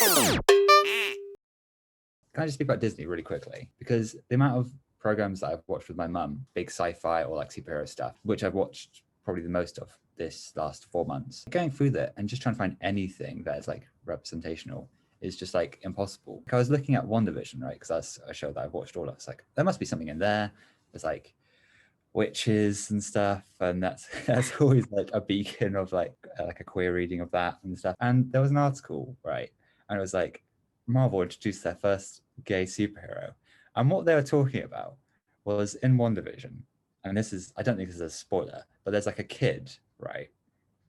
Can I just speak about Disney really quickly? Because the amount of programs that I've watched with my mum, big sci-fi or like superhero stuff, which I've watched probably the most of this last 4 months, going through that and just trying to find anything that is like representational is just like impossible. I was looking at WandaVision, right? Because that's a show that I've watched all of. It's like, there must be something in there. There's like witches and stuff, and that's always like a beacon of like a queer reading of that and stuff. And there was an article, right? And it was like, Marvel introduced their first gay superhero. And what they were talking about was in WandaVision, and this is, I don't think this is a spoiler, but there's like a kid, right?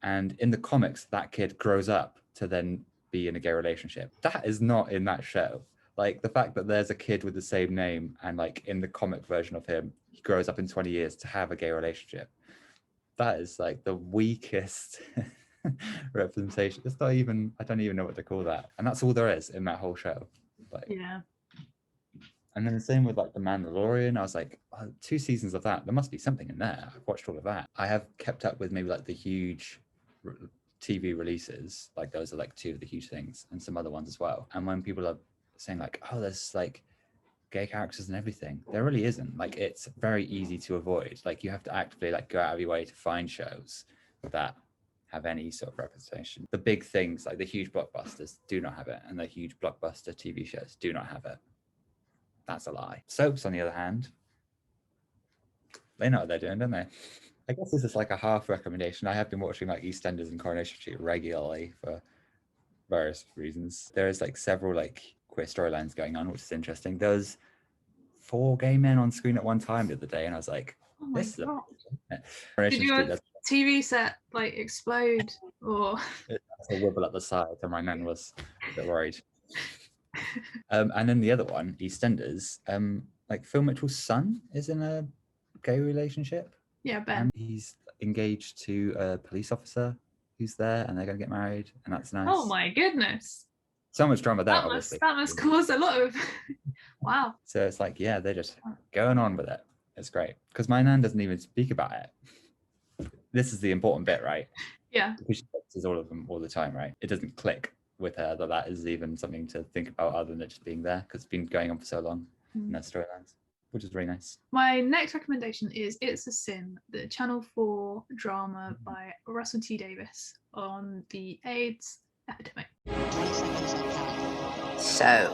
And in the comics, that kid grows up to then be in a gay relationship. That is not in that show. Like the fact that there's a kid with the same name and like in the comic version of him, he grows up in 20 years to have a gay relationship. That is like the weakest representation. It's not even, I don't even know what to call that. And that's all there is in that whole show. Like, yeah. And then the same with like The Mandalorian. I was like, oh, 2 seasons of that. There must be something in there. I've watched all of that. I have kept up with maybe like the huge TV releases. Like those are like 2 of the huge things, and some other ones as well. And when people are saying like, oh, there's like gay characters and everything, there really isn't. Like it's very easy to avoid. Like you have to actively like go out of your way to find shows that have any sort of representation. The big things like the huge blockbusters do not have it, and the huge blockbuster TV shows do not have it. That's a lie. Soaps, on the other hand, they know what they're doing, don't they? I guess this is like a half recommendation. I have been watching like EastEnders and Coronation Street regularly for various reasons. There is like several like queer storylines going on, which is interesting. There was 4 gay men on screen at one time the other day, and I was like, oh my this God. is Did your TV set like explode or a wibble at the side, and my nan was a bit worried. And then the other one, EastEnders, like Phil Mitchell's son is in a gay relationship. Yeah, Ben. And he's engaged to a police officer who's there, and they're going to get married, and that's nice. Oh my goodness. So much drama there, obviously. That must cause a lot of, wow. So it's like, yeah, they're just going on with it. It's great. Because my nan doesn't even speak about it. This is the important bit, right? Yeah. Because she texts all of them all the time, right? It doesn't click with her that is even something to think about other than it just being there, because it's been going on for so long in their storylines, which is really nice. My next recommendation is It's a Sin, the Channel 4 drama by Russell T Davies on the AIDS epidemic. So,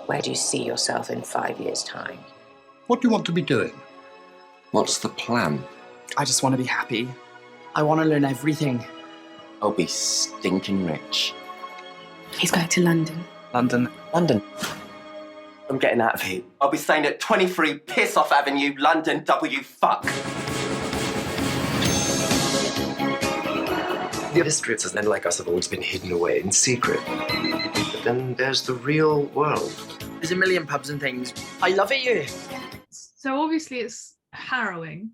where do you see yourself in 5 years' time? What do you want to be doing? What's the plan? I just want to be happy. I want to learn everything. I'll be stinking rich. He's going to London. London. I'm getting out of here. I'll be staying at 23 Piss Off Avenue, London, W fuck. The illustrators, men like us, have always been hidden away in secret. But then there's the real world. There's a million pubs and things. I love it here. So obviously it's harrowing,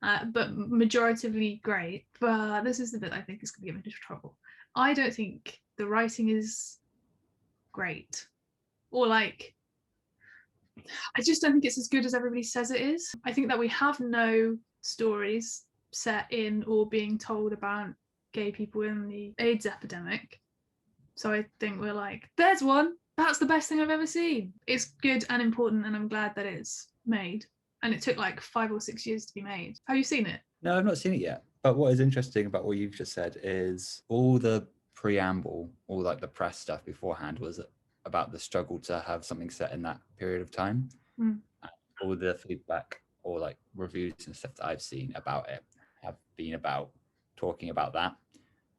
but majoritively great. But this is the bit I think is going to get me into trouble. I don't think the writing is great, or like, I just don't think it's as good as everybody says it is. I think that we have no stories set in or being told about gay people in the AIDS epidemic. So I think we're like, there's one. That's the best thing I've ever seen. It's good and important, and I'm glad that it's made. And it took like 5 or 6 years to be made. Have you seen it? No, I've not seen it yet. But what is interesting about what you've just said is all the preamble, all like the press stuff beforehand was about the struggle to have something set in that period of time. All the feedback or like reviews and stuff that I've seen about it have been about talking about that,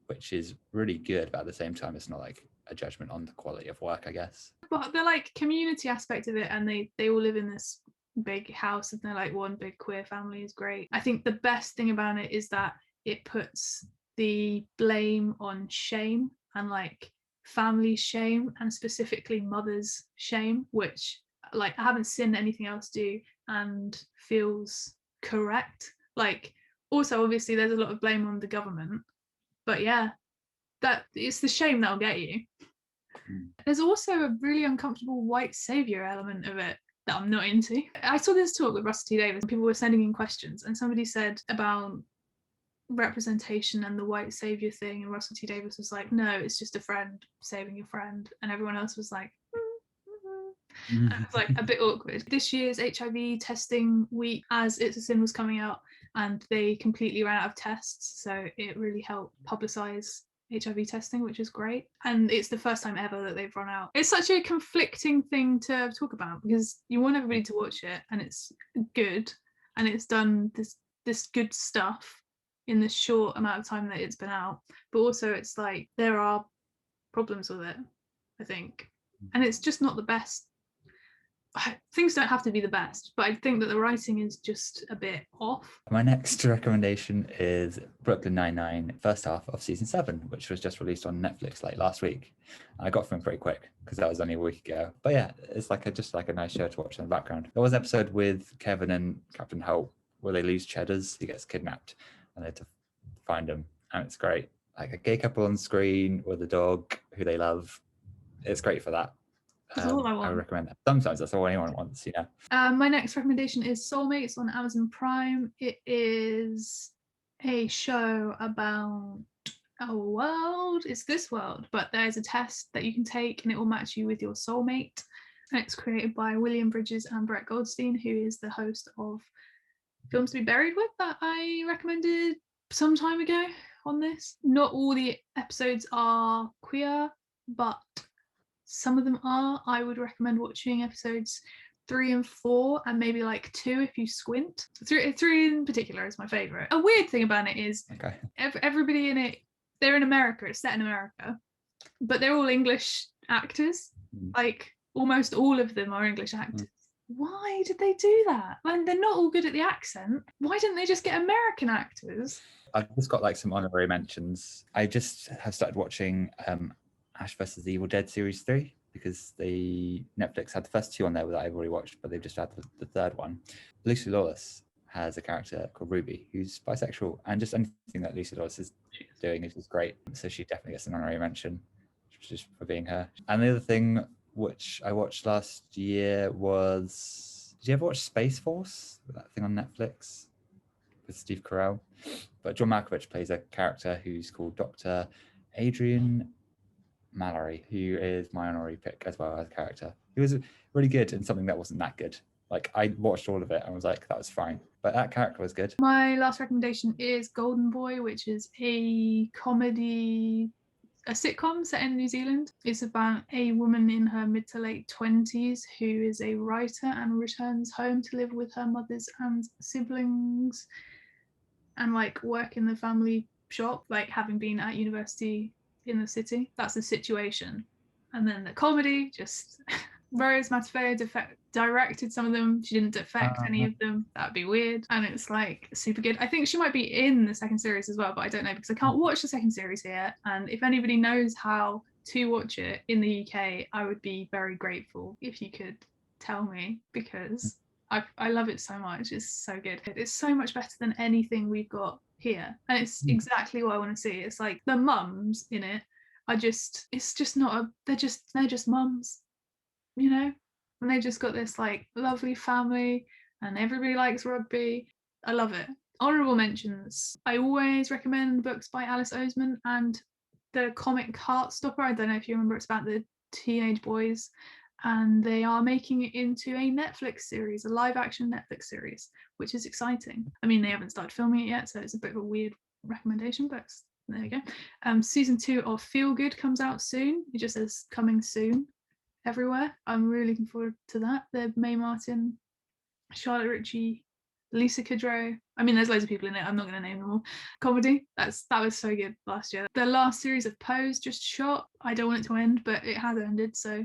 which is really good, but at the same time it's not like a judgment on the quality of work, I guess. But the like community aspect of it, and they all live in this big house and they're like one big queer family, is great. I think the best thing about it is that it puts the blame on shame, and like family shame, and specifically mother's shame, which like I haven't seen anything else do and feels correct. Like also obviously there's a lot of blame on the government, but yeah, that it's the shame that'll get you. There's also a really uncomfortable white savior element of it that I'm not into. I saw this talk with Russell T Davies and people were sending in questions, and somebody said about representation and the white savior thing, and Russell T Davies was like, no, it's just a friend saving your friend, and everyone else was like, and it was like a bit awkward. This year's HIV testing week, as It's a Sin was coming out, and they completely ran out of tests, so it really helped publicize HIV testing, which is great. And it's the first time ever that they've run out. It's such a conflicting thing to talk about, because you want everybody to watch it and it's good and it's done this good stuff in the short amount of time that it's been out, but also it's like there are problems with it, I think, and it's just not the best. Things don't have to be the best, but I think that the writing is just a bit off. My next recommendation is Brooklyn Nine-Nine, first half of season 7, which was just released on Netflix like last week. I got through pretty quick because that was only a week ago. But yeah, it's like just like a nice show to watch in the background. There was an episode with Kevin and Captain Holt where they lose Cheddars. He gets kidnapped and they have to find him, and it's great. Like a gay couple on screen with a dog who they love. It's great for that. That's all I want. I would recommend that. Sometimes that's all anyone wants, you know. My next recommendation is Soulmates on Amazon Prime. It is a show about a world. It's this world, but there's a test that you can take and it will match you with your soulmate. And it's created by William Bridges and Brett Goldstein, who is the host of Films to Be Buried With that I recommended some time ago on this. Not all the episodes are queer, but some of them are. I would recommend watching episodes 3 and 4 and maybe like 2 if you squint. 3 in particular is my favorite. A weird thing about it is everybody in it, they're in America, it's set in America, but they're all English actors. Like almost all of them are English actors. Why did they do that? Like, they're not all good at the accent. Why didn't they just get American actors? I've just got like some honorary mentions. I just have started watching Ash vs. the Evil Dead series 3 because Netflix had the first 2 on there that I've already watched, but they've just had the third one. Lucy Lawless has a character called Ruby who's bisexual, and just anything that Lucy Lawless is doing is just great. So she definitely gets an honorary mention just for being her. And the other thing which I watched last year was, did you ever watch Space Force? That thing on Netflix with Steve Carell? But John Malkovich plays a character who's called Dr. Adrian Mallory, who is my honorary pick as well as a character. He was really good in something that wasn't that good. Like, I watched all of it and was like, that was fine. But that character was good. My last recommendation is Golden Boy, which is a comedy, a sitcom set in New Zealand. It's about a woman in her mid to late 20s who is a writer and returns home to live with her mothers and siblings and like work in the family shop, like having been at university in the city. That's the situation. And then the comedy, just Rose Matafeo directed some of them. She didn't defect any of them. That'd be weird. And it's like super good. I think she might be in the second series as well, but I don't know because I can't watch the second series here. And if anybody knows how to watch it in the UK, I would be very grateful if you could tell me, because I love it so much. It's so good. It's so much better than anything we've got here, and it's exactly what I want to see. It's like the mums in it are just, it's just not they're just mums, you know, and they just got this like lovely family and everybody likes rugby. I love it. Honorable mentions, I always recommend books by Alice Oseman and the comic Heartstopper. I don't know if you remember, it's about the teenage boys, and they are making it into a Netflix series, a live action Netflix series, which is exciting. I mean, they haven't started filming it yet, so it's a bit of a weird recommendation, but there you go. Season 2 of Feel Good comes out soon. It just says coming soon everywhere. I'm really looking forward to that. The Mae Martin, Charlotte Ritchie, Lisa Kudrow. I mean, there's loads of people in it. I'm not going to name them all. Comedy. That was so good last year. The last series of Pose just shot. I don't want it to end, but it has ended, so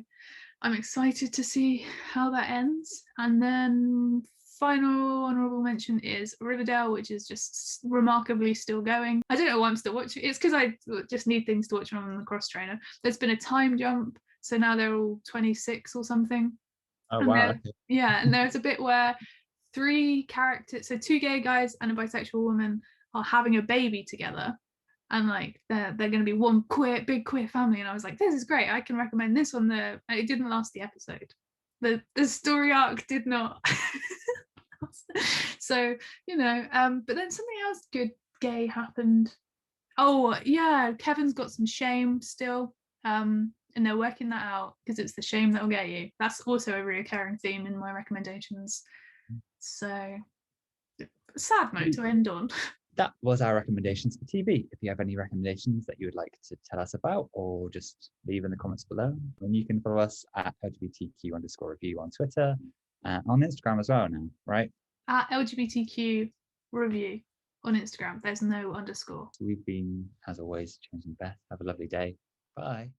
I'm excited to see how that ends. And then final honorable mention is Riverdale, which is just remarkably still going. I don't know why I'm still watching. It's because I just need things to watch on the cross trainer. There's been a time jump, so now they're all 26 or something. Oh, and wow. Yeah, and there's a bit where 3 characters, so 2 gay guys and a bisexual woman, are having a baby together. And like they're going to be one big queer family, and I was like, this is great. I can recommend this on the. It didn't last the episode. The story arc did not. So, you know, but then something else good gay happened. Oh yeah, Kevin's got some shame still, and they're working that out because it's the shame that'll get you. That's also a recurring theme in my recommendations. So, sad note to end on. That was our recommendations for TV. If you have any recommendations that you would like to tell us about, or just leave in the comments below, then you can follow us at LGBTQ_review on Twitter, on Instagram as well now, right? At LGBTQ review on Instagram. There's no underscore. So we've been, as always, James and Beth. Have a lovely day. Bye.